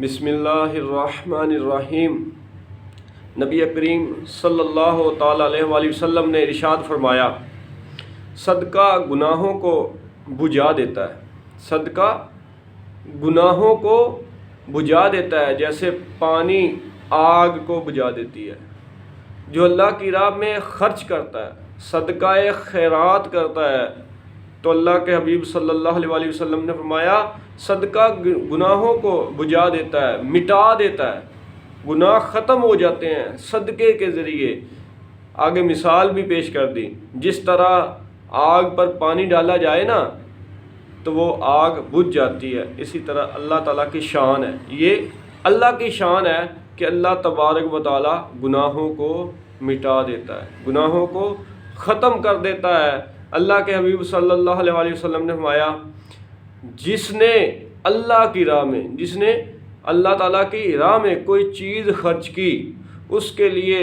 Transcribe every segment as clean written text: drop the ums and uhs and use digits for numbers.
بسم اللہ الرحمن الرحیم۔ نبی کریم صلی اللہ تعالیٰ علیہ وآلہ وسلم نے ارشاد فرمایا، صدقہ گناہوں کو بجھا دیتا ہے۔ صدقہ گناہوں کو بجھا دیتا ہے جیسے پانی آگ کو بجھا دیتی ہے۔ جو اللہ کی راہ میں خرچ کرتا ہے، صدقہ خیرات کرتا ہے، تو اللہ کے حبیب صلی اللہ علیہ وآلہ وسلم نے فرمایا صدقہ گناہوں کو بجھا دیتا ہے، مٹا دیتا ہے، گناہ ختم ہو جاتے ہیں صدقے کے ذریعے۔ آگے مثال بھی پیش کر دی، جس طرح آگ پر پانی ڈالا جائے نا تو وہ آگ بجھ جاتی ہے، اسی طرح اللہ تعالیٰ کی شان ہے۔ یہ اللہ کی شان ہے کہ اللہ تبارک و تعالیٰ گناہوں کو مٹا دیتا ہے، گناہوں کو ختم کر دیتا ہے۔ اللہ کے حبیب صلی اللہ علیہ وآلہ وسلم نے فرمایا، جس نے اللہ کی راہ میں، جس نے اللہ تعالیٰ کی راہ میں کوئی چیز خرچ کی، اس کے لیے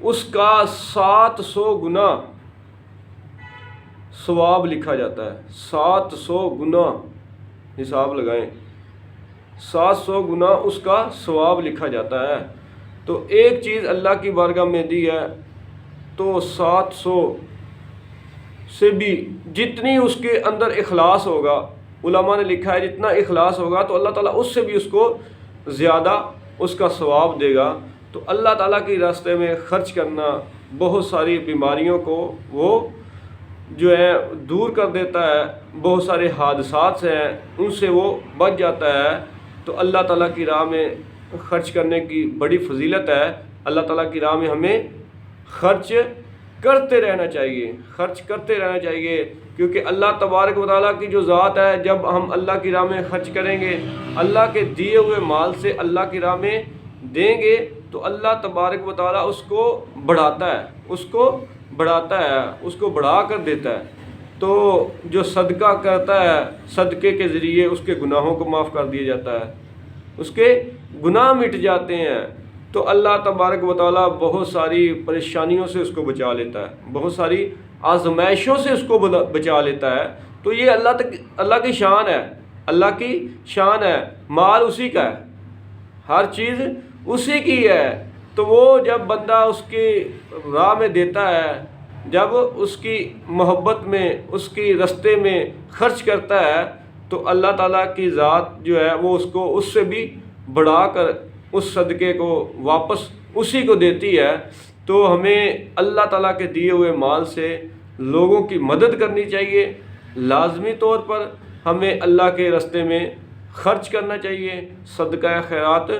اس کا 700 گنا ثواب لکھا جاتا ہے۔ 700 گنا، حساب لگائیں، 700 گنا اس کا ثواب لکھا جاتا ہے۔ تو ایک چیز اللہ کی بارگاہ میں دی ہے تو 700 سے بھی جتنی اس کے اندر اخلاص ہوگا، علماء نے لکھا ہے جتنا اخلاص ہوگا تو اللہ تعالیٰ اس سے بھی اس کو زیادہ اس کا ثواب دے گا۔ تو اللہ تعالیٰ کے راستے میں خرچ کرنا بہت ساری بیماریوں کو وہ جو ہے دور کر دیتا ہے، بہت سارے حادثات ہیں ان سے وہ بچ جاتا ہے۔ تو اللہ تعالیٰ کی راہ میں خرچ کرنے کی بڑی فضیلت ہے۔ اللہ تعالیٰ کی راہ میں ہمیں خرچ کرتے رہنا چاہیے، خرچ کرتے رہنا چاہیے، کیونکہ اللہ تبارک و تعالیٰ کی جو ذات ہے، جب ہم اللہ کی راہ میں خرچ کریں گے، اللہ کے دیے ہوئے مال سے اللہ کی راہ میں دیں گے تو اللہ تبارک و تعالیٰ اس کو بڑھاتا ہے، اس کو بڑھا کر دیتا ہے۔ تو جو صدقہ کرتا ہے، صدقے کے ذریعے اس کے گناہوں کو معاف کر دیا جاتا ہے، اس کے گناہ مٹ جاتے ہیں۔ تو اللہ تبارک و تعالیٰ بہت ساری پریشانیوں سے اس کو بچا لیتا ہے، بہت ساری آزمائشوں سے اس کو بچا لیتا ہے۔ تو یہ اللہ کی شان ہے، اللہ کی شان ہے۔ مال اسی کا ہے، ہر چیز اسی کی ہے۔ تو وہ جب بندہ اس کی راہ میں دیتا ہے، جب اس کی محبت میں، اس کی رستے میں خرچ کرتا ہے، تو اللہ تعالیٰ کی ذات جو ہے وہ اس کو اس سے بھی بڑھا کر اس صدقے کو واپس اسی کو دیتی ہے۔ تو ہمیں اللہ تعالیٰ کے دیے ہوئے مال سے لوگوں کی مدد کرنی چاہیے، لازمی طور پر ہمیں اللہ کے راستے میں خرچ کرنا چاہیے، صدقہ خیرات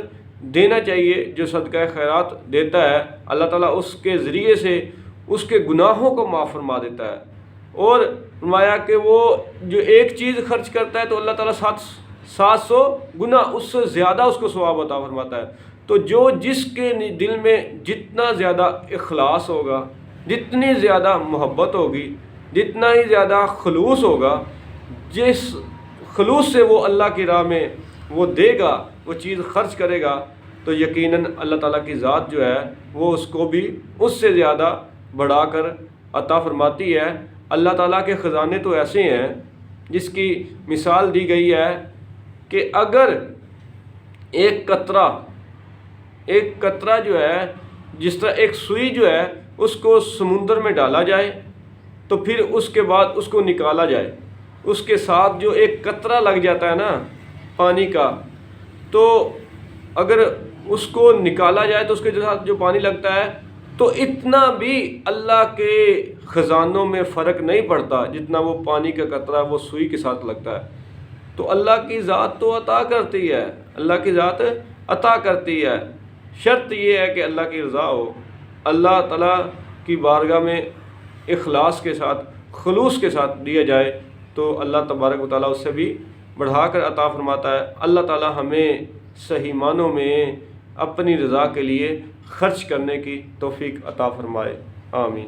دینا چاہیے۔ جو صدقہ خیرات دیتا ہے اللہ تعالیٰ اس کے ذریعے سے اس کے گناہوں کو معاف فرما دیتا ہے۔ اور فرمایا کہ وہ جو ایک چیز خرچ کرتا ہے تو اللہ تعالیٰ 700 گنا اس سے زیادہ اس کو ثواب عطا فرماتا ہے۔ تو جس کے دل میں جتنا زیادہ اخلاص ہوگا، جتنی زیادہ محبت ہوگی، جتنا ہی زیادہ خلوص ہوگا، جس خلوص سے وہ اللہ کی راہ میں وہ دے گا، وہ چیز خرچ کرے گا، تو یقیناً اللہ تعالیٰ کی ذات جو ہے وہ اس کو بھی اس سے زیادہ بڑھا کر عطا فرماتی ہے۔ اللہ تعالیٰ کے خزانے تو ایسے ہیں جس کی مثال دی گئی ہے کہ اگر ایک قطرہ جو ہے، جس طرح ایک سوئی جو ہے اس کو سمندر میں ڈالا جائے تو پھر اس کے بعد اس کو نکالا جائے، اس کے ساتھ جو ایک قطرہ لگ جاتا ہے نا پانی کا، تو اگر اس کو نکالا جائے تو اس کے ساتھ جو پانی لگتا ہے تو اتنا بھی اللہ کے خزانوں میں فرق نہیں پڑتا جتنا وہ پانی کا قطرہ وہ سوئی کے ساتھ لگتا ہے۔ تو اللہ کی ذات تو عطا کرتی ہے، اللہ کی ذات عطا کرتی ہے، شرط یہ ہے کہ اللہ کی رضا ہو، اللہ تعالیٰ کی بارگاہ میں اخلاص کے ساتھ، خلوص کے ساتھ دیا جائے تو اللہ تبارک و تعالیٰ اس سے بھی بڑھا کر عطا فرماتا ہے۔ اللہ تعالیٰ ہمیں صحیح معنوں میں اپنی رضا کے لیے خرچ کرنے کی توفیق عطا فرمائے، آمین۔